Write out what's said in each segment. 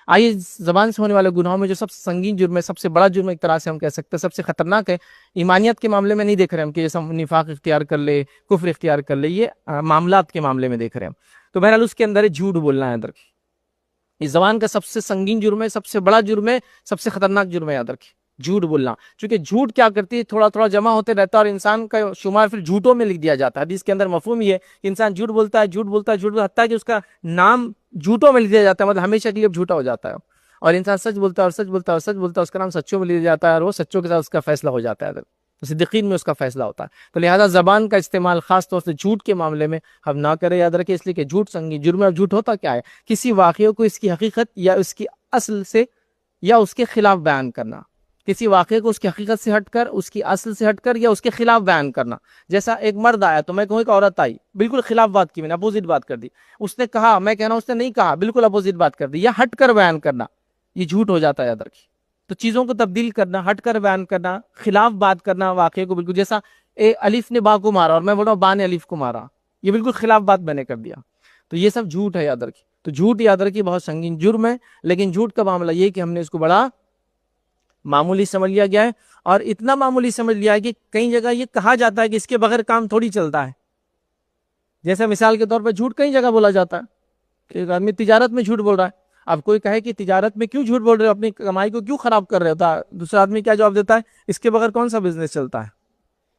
آئیے زبان سے ہونے والے گناہوں میں جو سب سے سنگین جرم ہے، سب سے بڑا جرم ایک طرح سے ہم کہہ سکتے ہیں، سب سے خطرناک ہے، ایمانیت کے معاملے میں نہیں دیکھ رہے ہم کہ جیسا نفاق اختیار کر لے، کفر اختیار کر لے، یہ معاملات کے معاملے میں دیکھ رہے ہیں ہم۔ تو بہرحال اس کے اندر ہے جھوٹ بولنا ہے ادھر کی، اس زبان کا سب سے سنگین جرم ہے، سب سے بڑا جرم ہے، سب سے خطرناک جرم ہے یاد رکھیے، جھوٹ بولنا۔ چونکہ جھوٹ کیا کرتی ہے، تھوڑا تھوڑا جمع ہوتے رہتا ہے اور انسان کا شمار پھر جھوٹوں میں لکھ دیا جاتا ہے۔ حدیث کے اندر مفہوم یہ ہے کہ انسان جھوٹ بولتا ہے، جھوٹ بولتا ہے، جھوٹ بولتا ہے، حتیٰ کہ اس کا نام جھوٹوں میں لکھ دیا جاتا ہے، مطلب ہمیشہ کے لیے جھوٹا ہو جاتا ہے۔ اور انسان سچ بولتا ہے اور سچ بولتا ہے اور سچ بولتا ہے، اس کا نام سچوں میں لکھ دیا جاتا ہے اور وہ سچوں کے ساتھ اس کا فیصلہ ہو جاتا ہے، تو صدیقین میں اس کا فیصلہ ہوتا ہے۔ تو لہذا زبان کا استعمال خاص طور سے جھوٹ کے معاملے میں ہم نہ کریں، یاد رکھیں، اس لیے کہ جھوٹ سنگین جرم ہے۔ اب جھوٹ ہوتا کیا ہے؟ کسی واقعے کو اس کی حقیقت یا اس کی اصل سے یا اس کے خلاف بیان کرنا، کسی واقعے کو اس کی حقیقت سے ہٹ کر، اس کی اصل سے ہٹ کر یا اس کے خلاف بیان کرنا۔ جیسا ایک مرد آیا تو میں کہوں ایک عورت آئی، بالکل خلاف بات کی، میں نے اپوزٹ بات کر دی۔ اس نے کہا، میں کہہ رہا ہوں اس نے نہیں کہا، بالکل اپوزٹ بات کر دی، یا ہٹ کر بیان کرنا، یہ جھوٹ ہو جاتا ہے یاد رکھیے۔ تو چیزوں کو تبدیل کرنا، ہٹ کر بیان کرنا، خلاف بات کرنا واقعے کو، بالکل جیسا الف نے با کو مارا اور میں بول رہا ہوں با نے الف کو مارا، یہ بالکل خلاف بات میں نے کر دیا، تو یہ سب جھوٹ ہے یاد رکھیے۔ تو جھوٹ یاد رکھیے بہت سنگین جرم ہے، لیکن جھوٹ کا معاملہ یہ کہ ہم نے اس کو بڑا معمولی سمجھ لیا گیا ہے، اور اتنا معمولی سمجھ لیا ہے کہ کئی جگہ یہ کہا جاتا ہے کہ اس کے بغیر کام تھوڑی چلتا ہے۔ جیسے مثال کے طور پر جھوٹ کئی جگہ بولا جاتا ہے کہ ایک آدمی تجارت میں جھوٹ بول رہا ہے، اب کوئی کہے کہ تجارت میں کیوں جھوٹ بول رہے ہو، اپنی کمائی کو کیوں خراب کر رہے ہوتا ہے، دوسرا آدمی کیا جواب دیتا ہے، اس کے بغیر کون سا بزنس چلتا ہے،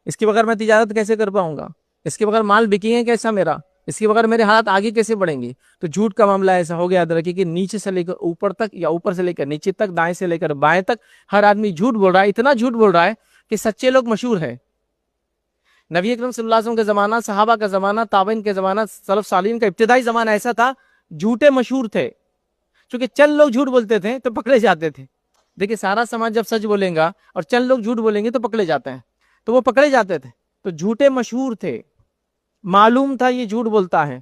اس کے بغیر میں تجارت کیسے کر پاؤں گا، اس کے بغیر مال بکیں گے کیسا میرا، اس کے بغیر میرے حالات آگے کیسے بڑھیں گے۔ تو جھوٹ کا معاملہ ایسا ہو گیا یاد رکھیے کہ نیچے سے لے کر اوپر تک یا اوپر سے لے کر نیچے تک، دائیں سے لے کر بائیں تک ہر آدمی جھوٹ بول رہا ہے، اتنا جھوٹ بول رہا ہے کہ سچے لوگ مشہور ہیں۔ نبی اکرم صلی اللہ علیہ وسلم کا زمانہ، صحابہ کا زمانہ، تابعین کے زمانہ، سلف صالحین کا ابتدائی زمانہ ایسا تھا، جھوٹے مشہور تھے، چونکہ چند لوگ جھوٹ بولتے تھے تو پکڑے جاتے تھے۔ دیکھیں سارا سماج جب سچ بولیں گا اور چند لوگ جھوٹ بولیں گے تو پکڑے جاتے ہیں، تو وہ پکڑے جاتے تھے، تو جھوٹے مشہور تھے، معلوم تھا یہ جھوٹ بولتا ہے۔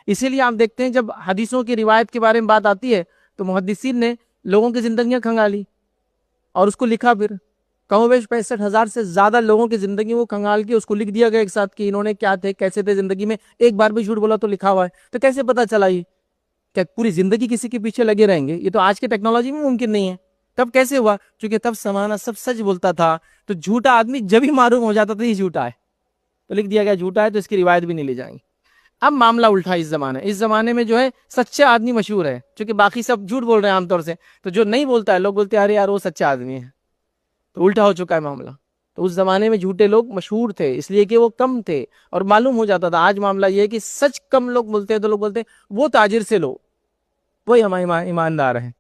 اسی لیے آپ دیکھتے ہیں جب حدیثوں کی روایت کے بارے میں بات آتی ہے تو محدثین نے لوگوں کی زندگیاں کھنگالی اور اس کو لکھا، پھر کم و بیش 65,000 سے زیادہ لوگوں کی زندگی وہ کھنگال کے اس کو لکھ دیا گیا ایک ساتھ کہ انہوں نے کیا تھے، کیسے تھے زندگی میں، ایک بار بھی جھوٹ بولا تو لکھا ہوا ہے۔ تو کیسے پتا چلا یہ کہ پوری زندگی کسی کے پیچھے لگے رہیں گے؟ یہ تو آج کے ٹیکنالوجی میں ممکن نہیں ہے۔ تب کیسے ہوا؟ چونکہ تب زمانہ سب سچ بولتا تھا، تو جھوٹا آدمی جب ہی معلوم ہو جاتا تھا یہ جھوٹا ہے تو لکھ دیا گیا جھوٹا ہے، تو اس کی روایت بھی نہیں لی جائیں گی۔ اب معاملہ الٹا ہے، اس زمانے میں جو ہے سچا آدمی مشہور ہے، چونکہ باقی سب جھوٹ بول رہے ہیں عام طور سے، تو جو نہیں بولتا ہے لوگ بولتے ہیں ارے یار وہ سچا آدمی ہے، تو الٹا ہو چکا ہے معاملہ۔ تو اس زمانے میں جھوٹے لوگ مشہور تھے اس لیے کہ وہ کم تھے اور معلوم ہو جاتا تھا۔ آج معاملہ یہ ہے کہ سچ کم لوگ بولتے ہیں تو لوگ بولتے ہیں وہ تاجر سے لو، وہی ہمارے ایماندار ہیں۔